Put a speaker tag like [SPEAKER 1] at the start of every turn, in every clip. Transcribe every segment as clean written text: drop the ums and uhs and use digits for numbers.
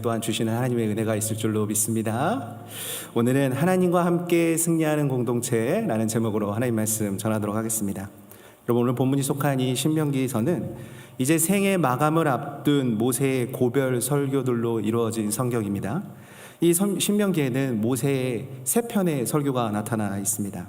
[SPEAKER 1] 또한 주시는 하나님의 은혜가 있을 줄로 믿습니다. 오늘은 하나님과 함께 승리하는 공동체라는 제목으로 하나님 말씀 전하도록 하겠습니다. 여러분, 오늘 본문이 속한 이 신명기서는 이제 생애 마감을 앞둔 모세의 고별 설교들로 이루어진 성경입니다. 이 신명기에는 모세의 세 편의 설교가 나타나 있습니다.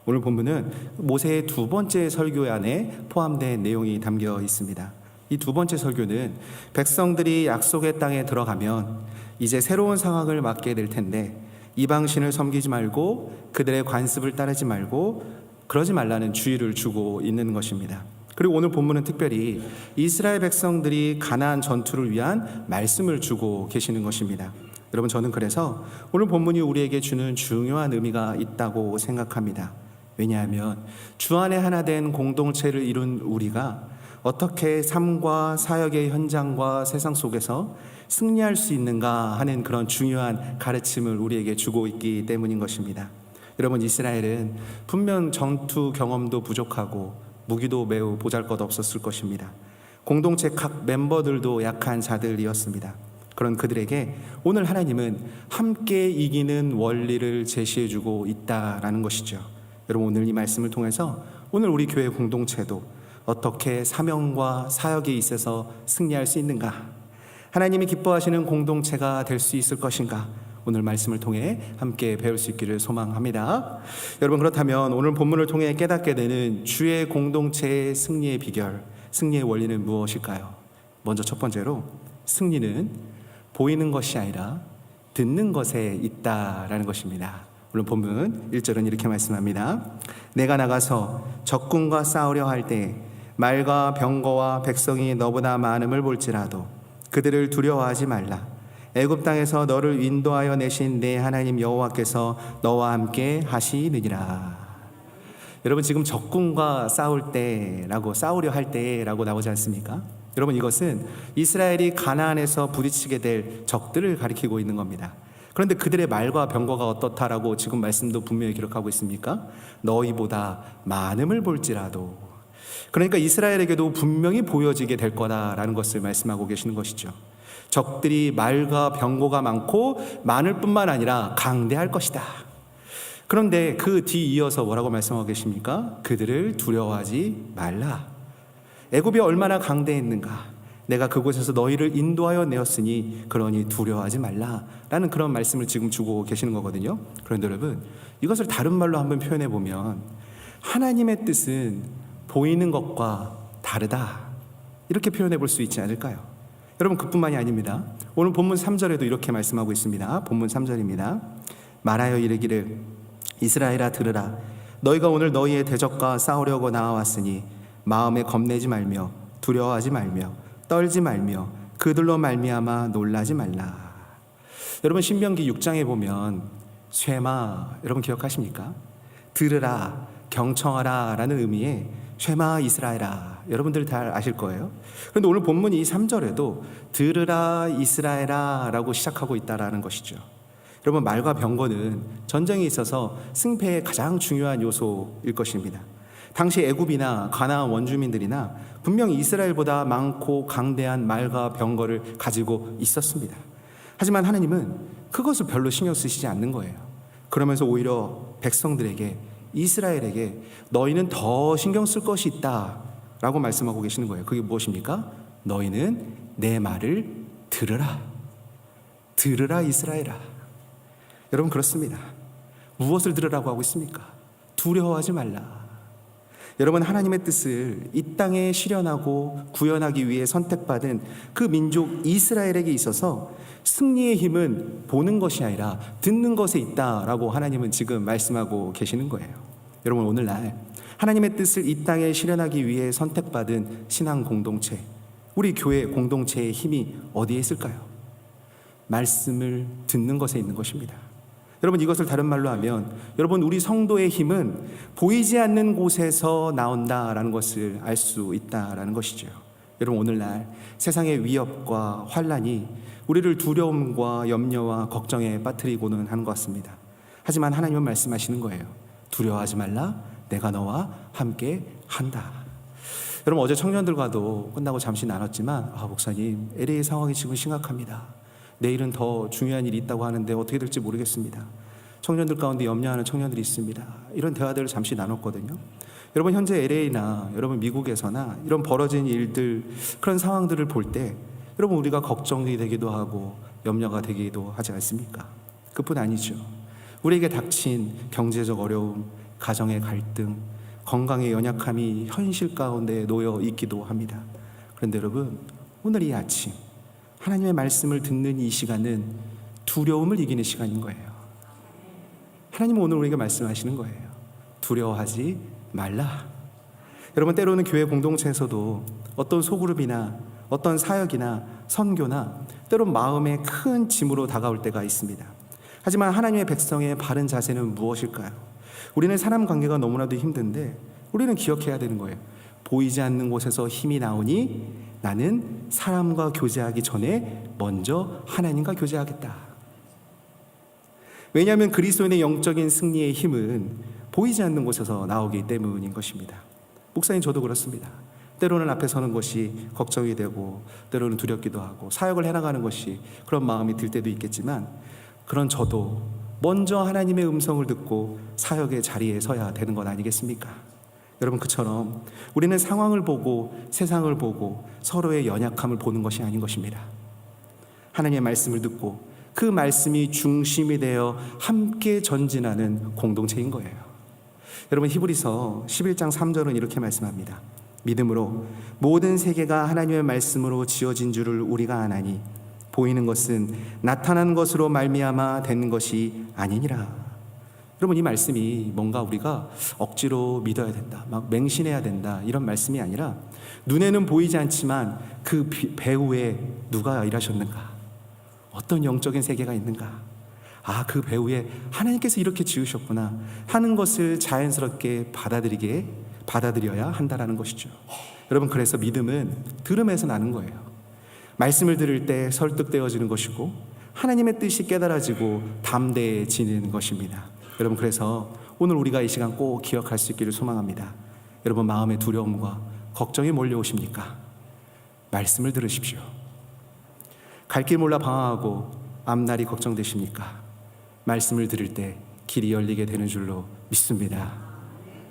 [SPEAKER 1] 오늘 본문은 모세의 두 번째 설교 안에 포함된 내용이 담겨 있습니다. 이 두 번째 설교는 백성들이 약속의 땅에 들어가면 이제 새로운 상황을 맞게 될 텐데 이방신을 섬기지 말고 그들의 관습을 따르지 말고 그러지 말라는 주의를 주고 있는 것입니다. 그리고 오늘 본문은 특별히 이스라엘 백성들이 가나안 전투를 위한 말씀을 주고 계시는 것입니다. 여러분, 저는 그래서 오늘 본문이 우리에게 주는 중요한 의미가 있다고 생각합니다. 왜냐하면 주 안에 하나 된 공동체를 이룬 우리가 어떻게 삶과 사역의 현장과 세상 속에서 승리할 수 있는가 하는 그런 중요한 가르침을 우리에게 주고 있기 때문인 것입니다. 여러분, 이스라엘은 분명 전투 경험도 부족하고 무기도 매우 보잘것없었을 것입니다. 공동체 각 멤버들도 약한 자들이었습니다. 그런 그들에게 오늘 하나님은 함께 이기는 원리를 제시해주고 있다라는 것이죠. 여러분, 오늘 이 말씀을 통해서 오늘 우리 교회 공동체도 어떻게 사명과 사역에 있어서 승리할 수 있는가, 하나님이 기뻐하시는 공동체가 될 수 있을 것인가, 오늘 말씀을 통해 함께 배울 수 있기를 소망합니다. 여러분, 그렇다면 오늘 본문을 통해 깨닫게 되는 주의 공동체의 승리의 비결, 승리의 원리는 무엇일까요? 먼저 첫 번째로, 승리는 보이는 것이 아니라 듣는 것에 있다라는 것입니다. 물론 본문 1절은 이렇게 말씀합니다. 내가 나가서 적군과 싸우려 할 때 말과 병거와 백성이 너보다 많음을 볼지라도 그들을 두려워하지 말라. 애굽 땅에서 너를 인도하여 내신 내 하나님 여호와께서 너와 함께 하시느니라. 여러분, 지금 적군과 싸우려 할 때라고 나오지 않습니까? 여러분, 이것은 이스라엘이 가나안에서 부딪히게 될 적들을 가리키고 있는 겁니다. 그런데 그들의 말과 병거가 어떻다라고 지금 말씀도 분명히 기록하고 있습니까? 너희보다 많음을 볼지라도. 그러니까 이스라엘에게도 분명히 보여지게 될 거다라는 것을 말씀하고 계시는 것이죠. 적들이 말과 병거가 많고 많을 뿐만 아니라 강대할 것이다. 그런데 그 뒤 이어서 뭐라고 말씀하고 계십니까? 그들을 두려워하지 말라. 애굽이 얼마나 강대했는가, 내가 그곳에서 너희를 인도하여 내었으니 그러니 두려워하지 말라라는 그런 말씀을 지금 주고 계시는 거거든요. 그런데 여러분, 이것을 다른 말로 한번 표현해 보면 하나님의 뜻은 보이는 것과 다르다, 이렇게 표현해 볼 수 있지 않을까요? 여러분, 그뿐만이 아닙니다. 오늘 본문 3절에도 이렇게 말씀하고 있습니다. 본문 3절입니다. 말하여 이르기를 이스라엘아 들으라. 너희가 오늘 너희의 대적과 싸우려고 나와왔으니 마음에 겁내지 말며 두려워하지 말며 떨지 말며 그들로 말미암아 놀라지 말라. 여러분, 신명기 6장에 보면 쉐마, 여러분 기억하십니까? 들으라, 경청하라 라는 의미의 쉐마 이스라엘아, 여러분들 다 아실 거예요. 그런데 오늘 본문 이 3절에도 들으라 이스라엘아 라고 시작하고 있다라는 것이죠. 여러분, 말과 병거는 전쟁에 있어서 승패의 가장 중요한 요소일 것입니다. 당시 애굽이나 가나안 원주민들이나 분명히 이스라엘보다 많고 강대한 말과 병거를 가지고 있었습니다. 하지만 하나님은 그것을 별로 신경 쓰시지 않는 거예요. 그러면서 오히려 백성들에게, 이스라엘에게 너희는 더 신경 쓸 것이 있다 라고 말씀하고 계시는 거예요. 그게 무엇입니까? 너희는 내 말을 들으라. 들으라 이스라엘아. 여러분, 그렇습니다. 무엇을 들으라고 하고 있습니까? 두려워하지 말라. 여러분, 하나님의 뜻을 이 땅에 실현하고 구현하기 위해 선택받은 그 민족 이스라엘에게 있어서 승리의 힘은 보는 것이 아니라 듣는 것에 있다라고 하나님은 지금 말씀하고 계시는 거예요. 여러분, 오늘날 하나님의 뜻을 이 땅에 실현하기 위해 선택받은 신앙 공동체, 우리 교회 공동체의 힘이 어디에 있을까요? 말씀을 듣는 것에 있는 것입니다. 여러분, 이것을 다른 말로 하면, 여러분, 우리 성도의 힘은 보이지 않는 곳에서 나온다라는 것을 알 수 있다라는 것이죠. 여러분, 오늘날 세상의 위협과 환란이 우리를 두려움과 염려와 걱정에 빠뜨리고는 하는 것 같습니다. 하지만 하나님은 말씀하시는 거예요. 두려워하지 말라. 내가 너와 함께 한다. 여러분, 어제 청년들과도 끝나고 잠시 나눴지만 목사님, LA 상황이 지금 심각합니다. 내일은 더 중요한 일이 있다고 하는데 어떻게 될지 모르겠습니다. 청년들 가운데 염려하는 청년들이 있습니다. 이런 대화들을 잠시 나눴거든요. 여러분 현재 LA나 여러분 미국에서나 이런 벌어진 일들, 그런 상황들을 볼 때 여러분 우리가 걱정이 되기도 하고 염려가 되기도 하지 않습니까? 그뿐 아니죠. 우리에게 닥친 경제적 어려움, 가정의 갈등, 건강의 연약함이 현실 가운데 놓여 있기도 합니다. 그런데 여러분, 오늘 이 아침 하나님의 말씀을 듣는 이 시간은 두려움을 이기는 시간인 거예요. 하나님은 오늘 우리에게 말씀하시는 거예요. 두려워하지 말라. 여러분, 때로는 교회 공동체에서도 어떤 소그룹이나 어떤 사역이나 선교나 때론 마음에 큰 짐으로 다가올 때가 있습니다. 하지만 하나님의 백성의 바른 자세는 무엇일까요? 우리는 사람 관계가 너무나도 힘든데 우리는 기억해야 되는 거예요. 보이지 않는 곳에서 힘이 나오니 나는 사람과 교제하기 전에 먼저 하나님과 교제하겠다. 왜냐하면 그리스도인의 영적인 승리의 힘은 보이지 않는 곳에서 나오기 때문인 것입니다. 목사님, 저도 그렇습니다. 때로는 앞에 서는 것이 걱정이 되고 때로는 두렵기도 하고 사역을 해나가는 것이 그런 마음이 들 때도 있겠지만, 그런 저도 먼저 하나님의 음성을 듣고 사역의 자리에 서야 되는 것 아니겠습니까? 여러분, 그처럼 우리는 상황을 보고 세상을 보고 서로의 연약함을 보는 것이 아닌 것입니다. 하나님의 말씀을 듣고 그 말씀이 중심이 되어 함께 전진하는 공동체인 거예요. 여러분, 히브리서 11장 3절은 이렇게 말씀합니다. 믿음으로 모든 세계가 하나님의 말씀으로 지어진 줄을 우리가 아나니 보이는 것은 나타난 것으로 말미암아 된 것이 아니니라. 여러분, 이 말씀이 뭔가 우리가 억지로 믿어야 된다, 막 맹신해야 된다, 이런 말씀이 아니라 눈에는 보이지 않지만 그 배후에 누가 일하셨는가, 어떤 영적인 세계가 있는가, 그 배후에 하나님께서 이렇게 지으셨구나 하는 것을 자연스럽게 받아들여야 한다라는 것이죠. 여러분, 그래서 믿음은 들음에서 나는 거예요. 말씀을 들을 때 설득되어지는 것이고 하나님의 뜻이 깨달아지고 담대해지는 것입니다. 여러분, 그래서 오늘 우리가 이 시간 꼭 기억할 수 있기를 소망합니다. 여러분, 마음의 두려움과 걱정이 몰려오십니까? 말씀을 들으십시오. 갈 길 몰라 방황하고 앞날이 걱정되십니까? 말씀을 들을 때 길이 열리게 되는 줄로 믿습니다.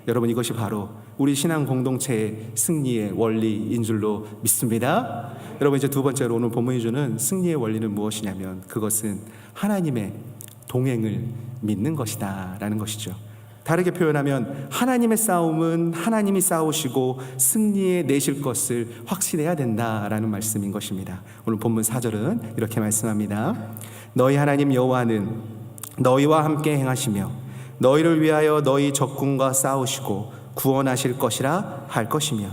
[SPEAKER 1] 여러분, 이것이 바로 우리 신앙 공동체의 승리의 원리인 줄로 믿습니다. 여러분, 이제 두 번째로 오늘 본문이 주는 승리의 원리는 무엇이냐면 그것은 하나님의 동행을 믿는 것이다 라는 것이죠. 다르게 표현하면 하나님의 싸움은 하나님이 싸우시고 승리해 내실 것을 확신해야 된다라는 말씀인 것입니다. 오늘 본문 4절은 이렇게 말씀합니다. 너희 하나님 여호와는 너희와 함께 행하시며 너희를 위하여 너희 적군과 싸우시고 구원하실 것이라 할 것이며.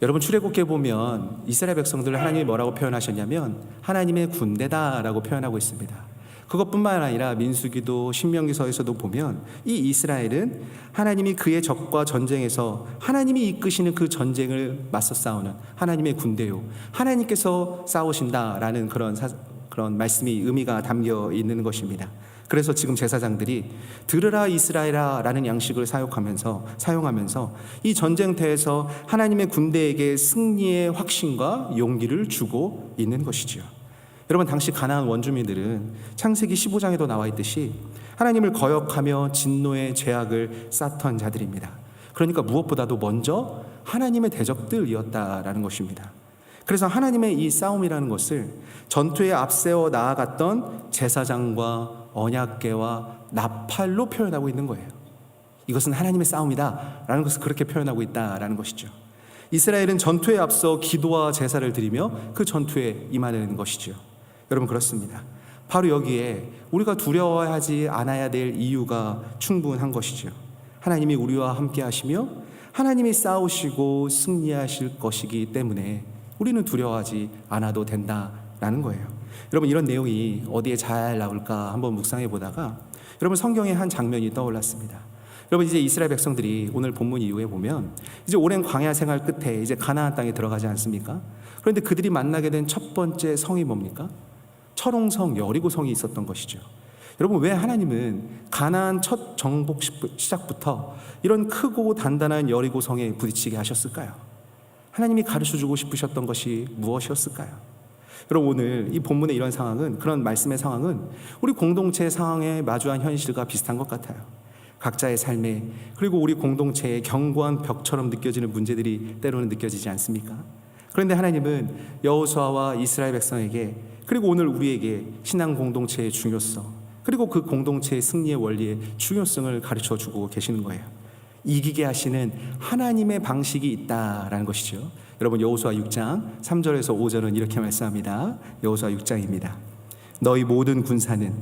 [SPEAKER 1] 여러분, 출애굽기에 보면 이스라엘 백성들을 하나님이 뭐라고 표현하셨냐면 하나님의 군대다라고 표현하고 있습니다. 그것뿐만 아니라 민수기도 신명기서에서도 보면 이 이스라엘은 하나님이 그의 적과 전쟁에서 하나님이 이끄시는 그 전쟁을 맞서 싸우는 하나님의 군대요, 하나님께서 싸우신다라는 그런 말씀이 의미가 담겨 있는 것입니다. 그래서 지금 제사장들이 들으라 이스라엘아 라는 양식을 사용하면서 이 전쟁터에서 하나님의 군대에게 승리의 확신과 용기를 주고 있는 것이죠. 여러분, 당시 가나안 원주민들은 창세기 15장에도 나와 있듯이 하나님을 거역하며 진노의 죄악을 쌓던 자들입니다. 그러니까 무엇보다도 먼저 하나님의 대적들이었다라는 것입니다. 그래서 하나님의 이 싸움이라는 것을 전투에 앞세워 나아갔던 제사장과 언약궤와 나팔로 표현하고 있는 거예요. 이것은 하나님의 싸움이다 라는 것을 그렇게 표현하고 있다라는 것이죠. 이스라엘은 전투에 앞서 기도와 제사를 드리며 그 전투에 임하는 것이죠. 여러분, 그렇습니다. 바로 여기에 우리가 두려워하지 않아야 될 이유가 충분한 것이죠. 하나님이 우리와 함께 하시며 하나님이 싸우시고 승리하실 것이기 때문에 우리는 두려워하지 않아도 된다라는 거예요. 여러분, 이런 내용이 어디에 잘 나올까 한번 묵상해 보다가 여러분, 성경의 한 장면이 떠올랐습니다. 여러분, 이제 이스라엘 백성들이 오늘 본문 이후에 보면 이제 오랜 광야 생활 끝에 이제 가나안 땅에 들어가지 않습니까? 그런데 그들이 만나게 된 첫 번째 성이 뭡니까? 철옹성 여리고성이 있었던 것이죠. 여러분, 왜 하나님은 가나안 첫 정복 시작부터 이런 크고 단단한 여리고성에 부딪히게 하셨을까요? 하나님이 가르쳐주고 싶으셨던 것이 무엇이었을까요? 여러분, 오늘 이 본문의 이런 상황은, 그런 말씀의 상황은 우리 공동체의 상황에 마주한 현실과 비슷한 것 같아요. 각자의 삶에, 그리고 우리 공동체의 견고한 벽처럼 느껴지는 문제들이 때로는 느껴지지 않습니까? 그런데 하나님은 여호수아와 이스라엘 백성에게, 그리고 오늘 우리에게 신앙 공동체의 중요성, 그리고 그 공동체의 승리의 원리의 중요성을 가르쳐 주고 계시는 거예요. 이기게 하시는 하나님의 방식이 있다라는 것이죠. 여러분, 여호수아 6장 3절에서 5절은 이렇게 말씀합니다. 여호수아 6장입니다. 너희 모든 군사는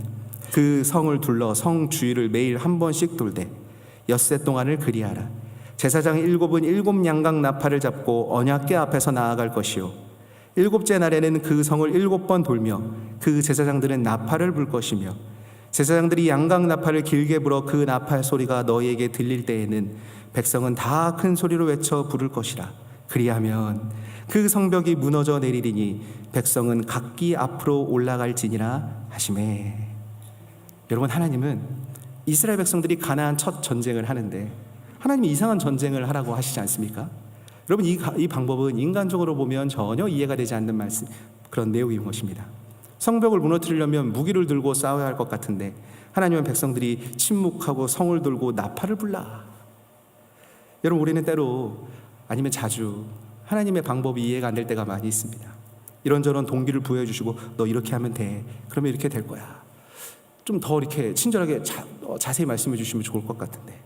[SPEAKER 1] 그 성을 둘러 성 주위를 매일 한 번씩 돌되 엿새 동안을 그리하라. 제사장 7은 7 양각 나팔을 잡고 언약궤 앞에서 나아갈 것이요, 7째 날에는 그 성을 7번 돌며 그 제사장들은 나팔을 불 것이며, 제사장들이 양각 나팔을 길게 불어 그 나팔 소리가 너희에게 들릴 때에는 백성은 다 큰 소리로 외쳐 부를 것이라. 그리하면 그 성벽이 무너져 내리리니 백성은 각기 앞으로 올라갈지니라 하시매. 여러분, 하나님은 이스라엘 백성들이 가나안 첫 전쟁을 하는데 하나님이 이상한 전쟁을 하라고 하시지 않습니까? 여러분, 이 방법은 인간적으로 보면 전혀 이해가 되지 않는 말씀, 그런 내용인 것입니다. 성벽을 무너뜨리려면 무기를 들고 싸워야 할 것 같은데 하나님은 백성들이 침묵하고 성을 들고 나팔을 불라. 여러분, 우리는 때로, 아니면 자주 하나님의 방법이 이해가 안 될 때가 많이 있습니다. 이런저런 동기를 부여해 주시고 너 이렇게 하면 돼, 그러면 이렇게 될 거야, 좀 더 이렇게 친절하게 자세히 말씀해 주시면 좋을 것 같은데,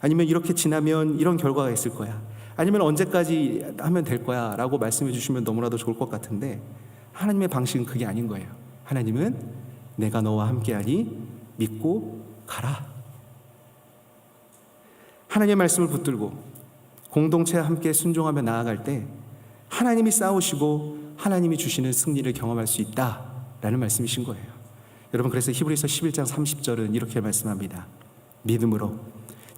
[SPEAKER 1] 아니면 이렇게 지나면 이런 결과가 있을 거야, 아니면 언제까지 하면 될 거야 라고 말씀해 주시면 너무나도 좋을 것 같은데 하나님의 방식은 그게 아닌 거예요. 하나님은 내가 너와 함께하니 믿고 가라. 하나님의 말씀을 붙들고 공동체와 함께 순종하며 나아갈 때 하나님이 싸우시고 하나님이 주시는 승리를 경험할 수 있다라는 말씀이신 거예요. 여러분, 그래서 히브리서 11장 30절은 이렇게 말씀합니다. 믿음으로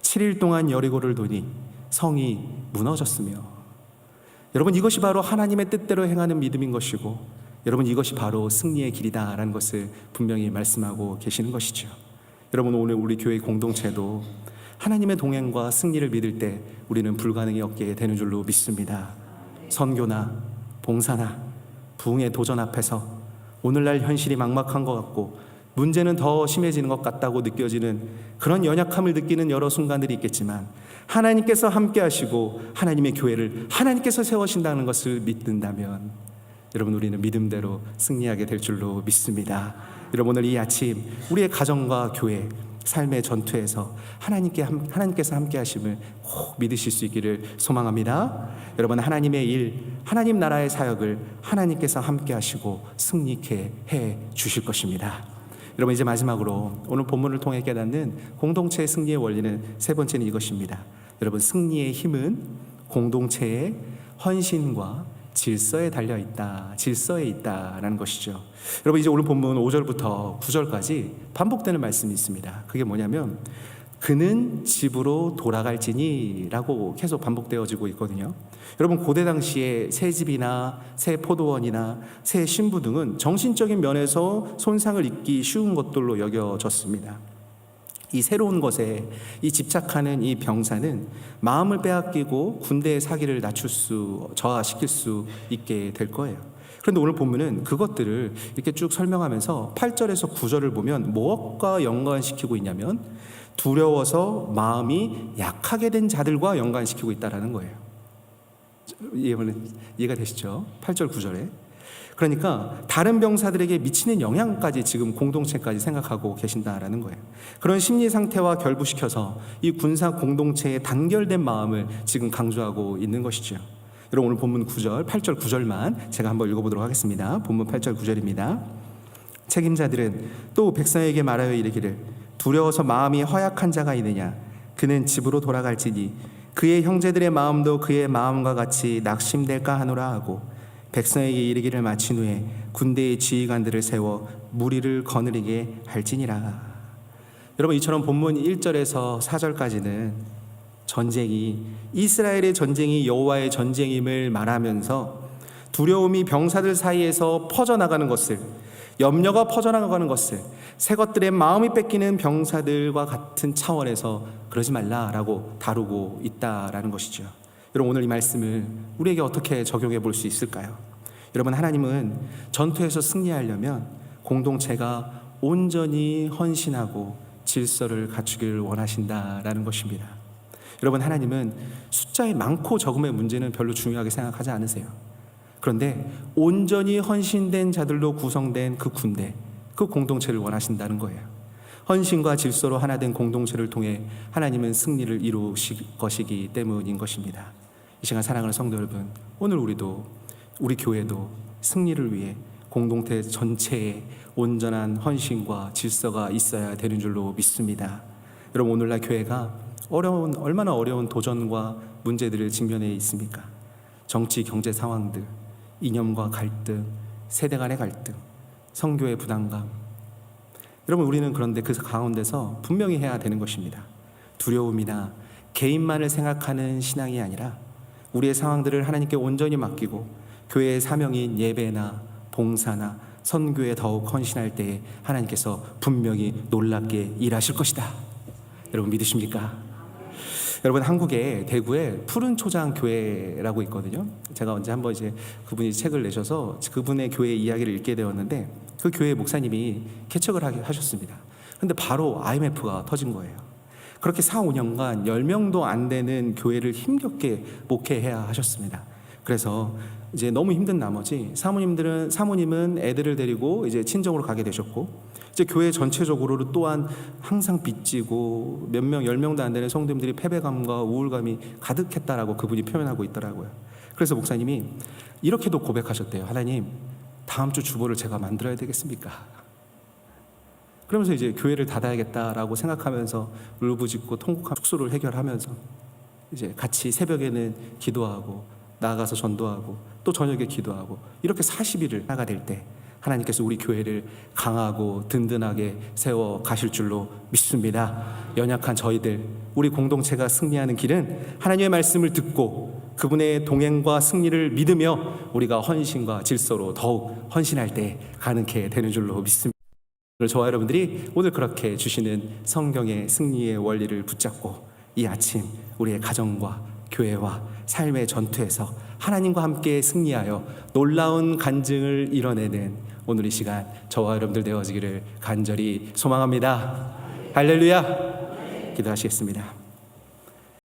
[SPEAKER 1] 7일 동안 여리고를 도니 성이 무너졌으며. 여러분, 이것이 바로 하나님의 뜻대로 행하는 믿음인 것이고, 여러분, 이것이 바로 승리의 길이다라는 것을 분명히 말씀하고 계시는 것이죠. 여러분, 오늘 우리 교회 공동체도 하나님의 동행과 승리를 믿을 때 우리는 불가능이 없게 되는 줄로 믿습니다. 선교나 봉사나 부흥의 도전 앞에서 오늘날 현실이 막막한 것 같고 문제는 더 심해지는 것 같다고 느껴지는 그런 연약함을 느끼는 여러 순간들이 있겠지만, 하나님께서 함께 하시고 하나님의 교회를 하나님께서 세우신다는 것을 믿는다면 여러분, 우리는 믿음대로 승리하게 될 줄로 믿습니다. 여러분, 오늘 이 아침 우리의 가정과 교회, 삶의 전투에서 하나님께서 함께 하심을 꼭 믿으실 수 있기를 소망합니다. 여러분, 하나님의 일, 하나님 나라의 사역을 하나님께서 함께 하시고 승리케 해 주실 것입니다. 여러분, 이제 마지막으로 오늘 본문을 통해 깨닫는 공동체의 승리의 원리는 세 번째는 이것입니다. 여러분, 승리의 힘은 공동체의 헌신과 질서에 달려있다, 질서에 있다라는 것이죠. 여러분, 이제 오늘 본문 5절부터 9절까지 반복되는 말씀이 있습니다. 그게 뭐냐면 그는 집으로 돌아갈지니 라고 계속 반복되어지고 있거든요. 여러분, 고대 당시에 새 집이나 새 포도원이나 새 신부 등은 정신적인 면에서 손상을 입기 쉬운 것들로 여겨졌습니다. 이 새로운 것에 이 집착하는 이 병사는 마음을 빼앗기고 군대의 사기를 저하시킬 수 있게 될 거예요. 그런데 오늘 본문은 그것들을 이렇게 쭉 설명하면서 8절에서 9절을 보면 무엇과 연관시키고 있냐면 두려워서 마음이 약하게 된 자들과 연관시키고 있다는 거예요. 이해가 되시죠? 8절 9절에. 그러니까 다른 병사들에게 미치는 영향까지 지금 공동체까지 생각하고 계신다라는 거예요. 그런 심리 상태와 결부시켜서 이 군사 공동체의 단결된 마음을 지금 강조하고 있는 것이죠. 여러분, 오늘 본문 9절, 8절 9절만 제가 한번 읽어보도록 하겠습니다. 본문 8절 9절입니다. 책임자들은 또 백성에게 말하여 이르기를 두려워서 마음이 허약한 자가 있느냐, 그는 집으로 돌아갈지니 그의 형제들의 마음도 그의 마음과 같이 낙심될까 하노라 하고, 백성에게 이르기를 마친 후에 군대의 지휘관들을 세워 무리를 거느리게 할지니라. 여러분, 이처럼 본문 1절에서 4절까지는 이스라엘의 전쟁이 여호와의 전쟁임을 말하면서 두려움이 병사들 사이에서 퍼져나가는 것을, 염려가 퍼져나가는 것을 새 것들의 마음이 뺏기는 병사들과 같은 차원에서 그러지 말라라고 다루고 있다라는 것이죠. 여러분, 오늘 이 말씀을 우리에게 어떻게 적용해 볼 수 있을까요? 여러분, 하나님은 전투에서 승리하려면 공동체가 온전히 헌신하고 질서를 갖추기를 원하신다라는 것입니다. 여러분, 하나님은 숫자의 많고 적음의 문제는 별로 중요하게 생각하지 않으세요. 그런데 온전히 헌신된 자들로 구성된 그 군대, 그 공동체를 원하신다는 거예요. 헌신과 질서로 하나 된 공동체를 통해 하나님은 승리를 이루실 것이기 때문인 것입니다. 이 시간 사랑하는 성도 여러분, 오늘 우리 교회도 승리를 위해 공동체 전체에 온전한 헌신과 질서가 있어야 되는 줄로 믿습니다. 여러분, 오늘날 교회가 얼마나 어려운 도전과 문제들을 직면해 있습니까? 정치, 경제 상황들, 이념과 갈등, 세대 간의 갈등, 성교의 부담감. 여러분, 우리는 그런데 그 가운데서 분명히 해야 되는 것입니다. 두려움이나 개인만을 생각하는 신앙이 아니라 우리의 상황들을 하나님께 온전히 맡기고 교회의 사명인 예배나 봉사나 선교에 더욱 헌신할 때에 하나님께서 분명히 놀랍게 일하실 것이다. 여러분, 믿으십니까? 여러분, 한국에 대구에 푸른 초장 교회라고 있거든요. 제가 언제 한번 그분이 책을 내셔서 그분의 교회 이야기를 읽게 되었는데, 그 교회 목사님이 개척을 하셨습니다. 그런데 바로 IMF가 터진 거예요. 그렇게 4, 5년간 10명도 안 되는 교회를 힘겹게 목회해야 하셨습니다. 그래서 이제 너무 힘든 나머지 사모님은 애들을 데리고 이제 친정으로 가게 되셨고, 이제 교회 전체적으로 또한 항상 빚지고 몇 명, 10명도 안 되는 성도님들이 패배감과 우울감이 가득했다라고 그분이 표현하고 있더라고요. 그래서 목사님이 이렇게도 고백하셨대요. 하나님, 다음 주 주보를 제가 만들어야 되겠습니까? 그러면서 이제 교회를 닫아야겠다라고 생각하면서 울부짖고 통곡한 숙소를 해결하면서 이제 같이 새벽에는 기도하고 나아가서 전도하고 또 저녁에 기도하고 이렇게 40일을 나가 될 때 하나님께서 우리 교회를 강하고 든든하게 세워 가실 줄로 믿습니다. 연약한 저희들, 우리 공동체가 승리하는 길은 하나님의 말씀을 듣고 그분의 동행과 승리를 믿으며 우리가 헌신과 질서로 더욱 헌신할 때 가능케 되는 줄로 믿습니다. 저와 여러분들이 오늘 그렇게 주시는 성경의 승리의 원리를 붙잡고 이 아침 우리의 가정과 교회와 삶의 전투에서 하나님과 함께 승리하여 놀라운 간증을 이뤄내는 오늘 이 시간 저와 여러분들 되어지기를 간절히 소망합니다. 할렐루야. 기도하시겠습니다.